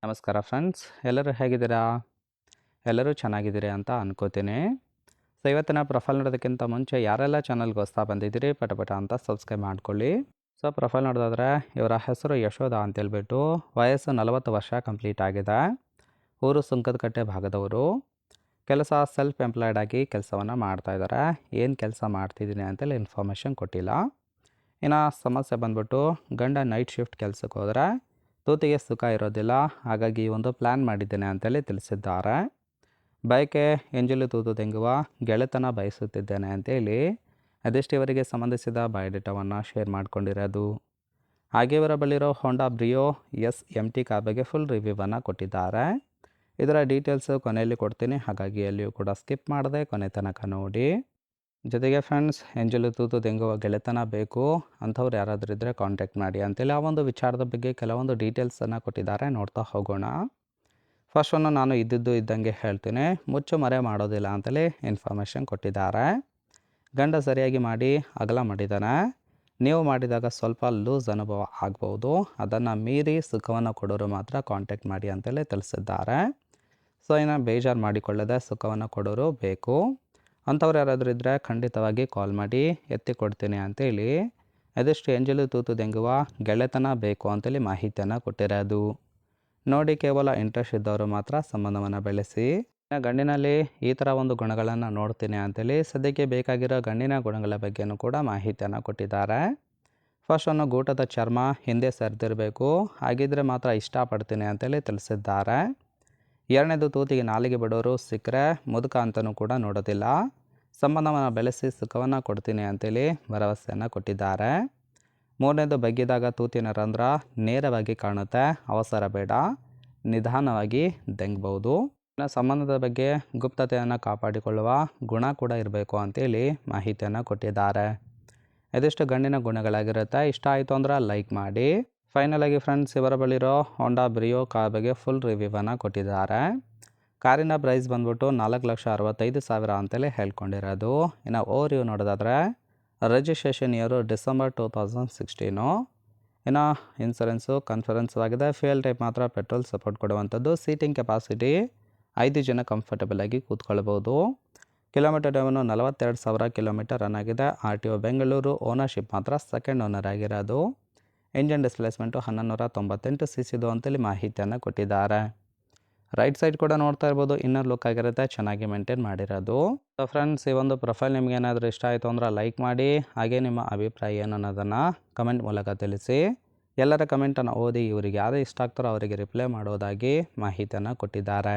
ನಮಸ್ಕಾರ ಫ್ರೆಂಡ್ಸ್, ಎಲ್ಲರೂ ಹೇಗಿದ್ದೀರಾ? ಎಲ್ಲರೂ ಚೆನ್ನಾಗಿದ್ದೀರಿ ಅಂತ ಅನ್ಕೋತೀನಿ. ಸೊ ಇವತ್ತಿನ ಪ್ರೊಫೈಲ್ ನೋಡೋದಕ್ಕಿಂತ ಮುಂಚೆ ಯಾರೆಲ್ಲ ಚಾನಲ್ಗೆ ಹೊಸ್ತಾ ಬಂದಿದ್ದೀರಿ ಪಟ ಅಂತ ಸಬ್ಸ್ಕ್ರೈಬ್ ಮಾಡ್ಕೊಳ್ಳಿ. ಸೊ ಪ್ರೊಫೈಲ್ ನೋಡೋದಾದ್ರೆ ಇವರ ಹೆಸರು ಯಶೋಧ ಅಂತೇಳ್ಬಿಟ್ಟು, ವಯಸ್ಸು 40 ವರ್ಷ ಕಂಪ್ಲೀಟ್ ಆಗಿದೆ. ಊರು ಸುಂಕದಕಟ್ಟೆ ಭಾಗದವರು. ಕೆಲಸ ಸೆಲ್ಫ್ ಎಂಪ್ಲಾಯ್ಡ್ ಆಗಿ ಕೆಲಸವನ್ನು ಮಾಡ್ತಾಯಿದ್ದಾರೆ. ಏನು ಕೆಲಸ ಮಾಡ್ತಿದ್ದೀನಿ ಅಂತೇಳಿ ಇನ್ಫಾರ್ಮೇಷನ್ ಕೊಟ್ಟಿಲ್ಲ. ಇನ್ನು ಸಮಸ್ಯೆ ಬಂದ್ಬಿಟ್ಟು, ಗಂಡ ನೈಟ್ ಶಿಫ್ಟ್ ಕೆಲಸಕ್ಕೆ ಹೋದರೆ ತೂತಿಗೆ ಸುಖ ಇರೋದಿಲ್ಲ, ಹಾಗಾಗಿ ಒಂದು ಪ್ಲ್ಯಾನ್ ಮಾಡಿದ್ದೇನೆ ಅಂತೇಳಿ ತಿಳಿಸಿದ್ದಾರೆ. ಬಯಕೆ ಎಂಜಲು ತೂತು ತೆಂಗುವ ಗೆಳೆತನ ಬಯಸುತ್ತಿದ್ದೇನೆ ಅಂತೇಳಿ ಅದೆಷ್ಟು ಇವರಿಗೆ ಸಂಬಂಧಿಸಿದ ಬಯೋಡೇಟಾವನ್ನು ಶೇರ್ ಮಾಡಿಕೊಂಡಿರೋದು. ಹಾಗೆ ಇವರ ಬಳಿರೋ ಹೋಂಡಾ ಬ್ರಿಯೋ SMT ಕಾರ್ ಬಗ್ಗೆ ಫುಲ್ ರಿವ್ಯೂವನ್ನು ಕೊಟ್ಟಿದ್ದಾರೆ. ಇದರ ಡೀಟೇಲ್ಸು ಕೊನೆಯಲ್ಲಿ ಕೊಡ್ತೀನಿ, ಹಾಗಾಗಿ ಎಲ್ಲಿಯೂ ಕೂಡ ಸ್ಕಿಪ್ ಮಾಡದೆ ಕೊನೆ ತನಕ ನೋಡಿ. ಜೊತೆಗೆ ಫ್ರೆಂಡ್ಸ್, ಎಂಜಲು ತೂತು ತೆಂಗುವ ಗೆಳೆತನ ಬೇಕು ಅಂಥವ್ರು ಯಾರಾದರೂ ಇದ್ದರೆ ಕಾಂಟ್ಯಾಕ್ಟ್ ಮಾಡಿ ಅಂತೇಳಿ ಆ ಒಂದು ವಿಚಾರದ ಬಗ್ಗೆ ಕೆಲವೊಂದು ಡೀಟೇಲ್ಸನ್ನು ಕೊಟ್ಟಿದ್ದಾರೆ. ನೋಡ್ತಾ ಹೋಗೋಣ. ಫಸ್ಟ್ ಒನ್ನು ನಾನು ಇದ್ದಂಗೆ ಹೇಳ್ತೀನಿ, ಮುಚ್ಚು ಮರೆ ಮಾಡೋದಿಲ್ಲ ಅಂತೇಳಿ ಇನ್ಫಾರ್ಮೇಷನ್ ಕೊಟ್ಟಿದ್ದಾರೆ. ಗಂಡ ಸರಿಯಾಗಿ ಮಾಡಿ ಅಗಲ ಮಾಡಿದ್ದಾನೆ. ನೀವು ಮಾಡಿದಾಗ ಸ್ವಲ್ಪ ಲೂಸ್ ಅನುಭವ ಆಗ್ಬೋದು, ಅದನ್ನು ಮೀರಿ ಸುಖವನ್ನು ಕೊಡೋರು ಮಾತ್ರ ಕಾಂಟ್ಯಾಕ್ಟ್ ಮಾಡಿ ಅಂತೇಳಿ ತಿಳಿಸಿದ್ದಾರೆ. ಸೊ ಇನ್ನು ಬೇಜಾರು ಮಾಡಿಕೊಳ್ಳದೆ ಸುಖವನ್ನು ಕೊಡೋರು ಬೇಕು ಅಂಥವ್ರು ಯಾರಾದರೂ ಇದ್ದರೆ ಖಂಡಿತವಾಗಿ ಕಾಲ್ ಮಾಡಿ ಎತ್ತಿ ಕೊಡ್ತೀನಿ ಅಂತೇಳಿ ಅದೆಷ್ಟು ಎಂಜಲು ತೂತು ತೆಂಗುವ ಗೆಳೆತನ ಬೇಕು ಅಂತೇಳಿ ಮಾಹಿತಿಯನ್ನು ಕೊಟ್ಟಿರೋದು. ನೋಡಿ, ಕೇವಲ ಇಂಟ್ರೆಸ್ಟ್ ಇದ್ದವರು ಮಾತ್ರ ಸಂಬಂಧವನ್ನು ಬೆಳೆಸಿ. ಗಂಡಿನಲ್ಲಿ ಈ ಥರ ಒಂದು ಗುಣಗಳನ್ನು ನೋಡ್ತೀನಿ ಅಂತೇಳಿ ಸದ್ಯಕ್ಕೆ ಬೇಕಾಗಿರೋ ಗಂಡಿನ ಗುಣಗಳ ಬಗ್ಗೆಯೂ ಕೂಡ ಮಾಹಿತಿಯನ್ನು ಕೊಟ್ಟಿದ್ದಾರೆ. ಫಸ್ಟ್ ಒಂದು ಗೂಟದ ಚರ್ಮ ಹಿಂದೆ ಸರಿದಿರಬೇಕು, ಹಾಗಿದ್ರೆ ಮಾತ್ರ ಇಷ್ಟಪಡ್ತೀನಿ ಅಂತೇಳಿ ತಿಳಿಸಿದ್ದಾರೆ. ಎರಡನೇದು ತೂತಿಗೆ ನಾಲಿಗೆ ಬಿಡೋರು ಸಿಕ್ಕರೆ ಮುದುಕ ಅಂತಲೂ ಕೂಡ ನೋಡೋದಿಲ್ಲ, ಸಂಬಂಧವನ್ನು ಬೆಳೆಸಿ ಸುಖವನ್ನು ಕೊಡ್ತೀನಿ ಅಂತೇಳಿ ಭರವಸೆಯನ್ನು ಕೊಟ್ಟಿದ್ದಾರೆ. ಮೂರನೇದು ಬಗ್ಗಿದಾಗ ತೂತಿನ ರಂಧ್ರ ನೇರವಾಗಿ ಕಾಣುತ್ತೆ, ಅವಸರ ಬೇಡ, ನಿಧಾನವಾಗಿ ದೆಂಗಬಹುದು. ಇನ್ನು ಸಂಬಂಧದ ಬಗ್ಗೆ ಗುಪ್ತತೆಯನ್ನು ಕಾಪಾಡಿಕೊಳ್ಳುವ ಗುಣ ಕೂಡ ಇರಬೇಕು ಅಂತೇಳಿ ಮಾಹಿತಿಯನ್ನು ಕೊಟ್ಟಿದ್ದಾರೆ. ಇದಿಷ್ಟು ಗಂಡಿನ ಗುಣಗಳಾಗಿರುತ್ತೆ. ಇಷ್ಟ ಆಯಿತು ಅಂದ್ರೆ ಲೈಕ್ ಮಾಡಿ. ಫೈನಲ್ ಆಗಿ ಫ್ರೆಂಡ್ಸ್, ಇವರ ಬಳಿರೋ ಹೋಂಡಾ ಬ್ರಿಯೋ ಕಾರ್ ಬಗ್ಗೆ ಫುಲ್ ರಿವ್ಯೂವನ್ನು ಕೊಟ್ಟಿದ್ದಾರೆ. ಕಾರಿನ ಪ್ರೈಸ್ ಬಂದ್ಬಿಟ್ಟು 4,65,000 ಅಂತೇಳಿ ಹೇಳ್ಕೊಂಡಿರೋದು. ಇನ್ನು ಓವರ್ ವ್ಯೂ ನೋಡೋದಾದರೆ ರಿಜಿಸ್ಟ್ರೇಷನ್ ಇಯರು ಡಿಸೆಂಬರ್ 2016. ಇನ್ನು ಇನ್ಸೂರೆನ್ಸು ಕನ್ಫರೆನ್ಸ್ ಆಗಿದೆ. ಫ್ಯೂಯಲ್ ಟೈಪ್ ಮಾತ್ರ ಪೆಟ್ರೋಲ್ ಸಪೋರ್ಟ್ ಕೊಡುವಂಥದ್ದು. ಸೀಟಿಂಗ್ ಕೆಪಾಸಿಟಿ 5 ಜನ ಕಂಫರ್ಟಬಲ್ ಆಗಿ ಕೂತ್ಕೊಳ್ಬೋದು. ಕಿಲೋಮೀಟರ್ ಡ್ರೈವನ್ನು 42,000 ಕಿಲೋಮೀಟರ್ ರನ್ ಆಗಿದೆ. RTO ಬೆಂಗಳೂರು. ಓನರ್ಶಿಪ್ ಮಾತ್ರ ಸೆಕೆಂಡ್ ಓನರ್ ಆಗಿರೋದು. ಇಂಜನ್ ಡಿಸ್ಪ್ಲೇಸ್ಮೆಂಟು 1198 cc ಅಂತೇಳಿ ಮಾಹಿತಿಯನ್ನು ಕೊಟ್ಟಿದ್ದಾರೆ. ರೈಟ್ ಸೈಡ್ ಕೂಡ ನೋಡ್ತಾ ಇರ್ಬೋದು, ಇನ್ನರ್ ಲುಕ್ ಆಗಿರುತ್ತೆ, ಚೆನ್ನಾಗಿ ಮೇಂಟೈನ್ ಮಾಡಿರೋದು. ಸೊ ಫ್ರೆಂಡ್ಸ್, ಈ ಒಂದು ಪ್ರೊಫೈಲ್ ನಿಮ್ಗೆ ಏನಾದರೂ ಇಷ್ಟ ಆಯಿತು ಅಂದ್ರೆ ಲೈಕ್ ಮಾಡಿ. ಹಾಗೆ ನಿಮ್ಮ ಅಭಿಪ್ರಾಯ ಏನು ಅನ್ನೋದನ್ನು ಕಮೆಂಟ್ ಮೂಲಕ ತಿಳಿಸಿ. ಎಲ್ಲರ ಕಮೆಂಟನ್ನು ಓದಿ ಇವರಿಗೆ ಯಾರು ಇಷ್ಟ ಆಗ್ತಾರೋ ಅವರಿಗೆ ರಿಪ್ಲೈ ಮಾಡೋದಾಗಿ ಮಾಹಿತಿಯನ್ನು ಕೊಟ್ಟಿದ್ದಾರೆ.